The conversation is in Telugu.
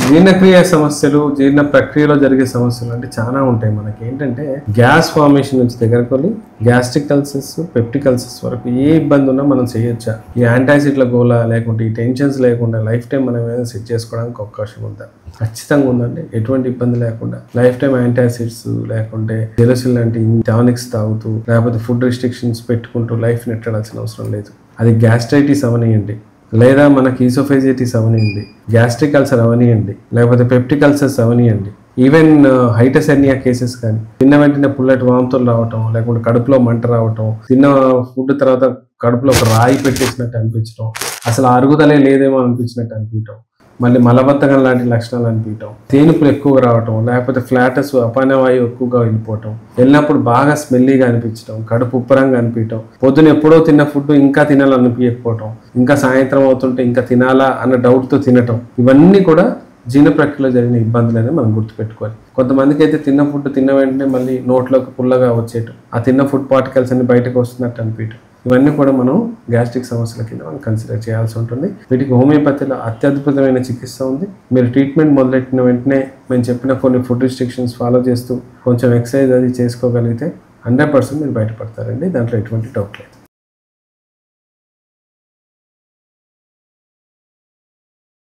జీర్ణక్రియ సమస్యలు, జీర్ణ ప్రక్రియలో జరిగే సమస్యలు అంటే చాలా ఉంటాయి. మనకి ఏంటంటే గ్యాస్ ఫార్మేషన్ నుంచి దగ్గరకొని గ్యాస్ట్రిక్ అల్సర్స్, పెప్టిక్ అల్సర్స్ వరకు ఏ ఇబ్బంది ఉన్నా మనం చేయొచ్చా? ఈ యాంటాసిడ్ల గోల లేకుంటే ఈ టెన్షన్స్ లేకుండా లైఫ్ టైం మనం ఏదైనా సెట్ చేసుకోవడానికి అవకాశం ఉందా? ఖచ్చితంగా ఉందండి. ఎటువంటి ఇబ్బంది లేకుండా లైఫ్ టైం యాంటాసిడ్స్ లేకుంటే జెలసిల్ లాంటి టానిక్స్ తాగుతూ లేకపోతే ఫుడ్ రిస్ట్రిక్షన్స్ పెట్టుకుంటూ లైఫ్ నెట్టాల్సిన అవసరం లేదు. అది గ్యాస్ట్రైటిస్ అవనియండి, లేదా మనకి ఈసోఫేజిటిస్ అవనియండి, గ్యాస్ట్రిక్ అల్సర్ అవనియండి, లేకపోతే పెప్టిక్ అల్సర్స్ అవనియండి, ఈవెన్ హైటసెర్నియా కేసెస్ కానీ తిన్న వెంటనే పుల్లటి వాంతులు రావటం, లేకుంటే కడుపులో మంట రావటం, తిన్న ఫుడ్ తర్వాత కడుపులో ఒక రాయి పెట్టేసినట్టు అనిపించడం, అసలు అరుగుదలే లేదేమో అనిపించినట్టు అనిపించడం, మళ్ళీ మలబద్ధకం లాంటి లక్షణాలు అనిపించడం, తేనుపులు ఎక్కువగా రావటం, లేకపోతే ఫ్లాటస్ అపానవాయువు ఎక్కువగా వెళ్ళిపోవటం, వెళ్ళినప్పుడు బాగా స్మెల్లీగా అనిపించడం, కడుపు ఉప్పరంగా అనిపించడం, పొద్దున ఎప్పుడో తిన్న ఫుడ్ ఇంకా తినాలనిపించకపోవటం, ఇంకా సాయంత్రం అవుతుంటే ఇంకా తినాలా అన్న డౌట్తో తినటం, ఇవన్నీ కూడా జీర్ణ ప్రక్రియలో జరిగిన ఇబ్బందులనే మనం గుర్తుపెట్టుకోవాలి. కొంతమందికి అయితే తిన్న ఫుడ్ తిన్న వెంటనే మళ్ళీ నోట్లోకి పుల్లగా వచ్చేయటం, ఆ తిన్న ఫుడ్ పార్టికల్స్ అన్ని బయటకు వస్తున్నట్టు అనిపించడం, ఇవన్నీ కూడా మనం గ్యాస్ట్రిక్ సమస్యల కింద మనం కన్సిడర్ చేయాల్సి ఉంటుంది. వీటికి హోమియోపతిలో అత్యద్భుతమైన చికిత్స ఉంది. మీరు ట్రీట్మెంట్ మొదలెట్టిన వెంటనే మేము చెప్పిన కొన్ని ఫుడ్ రిస్ట్రిక్షన్స్ ఫాలో చేస్తూ కొంచెం ఎక్సర్సైజ్ అది చేసుకోగలిగితే 100% మీరు బయటపడతారండి. దాంట్లో ఎటువంటి డౌట్ లేదు.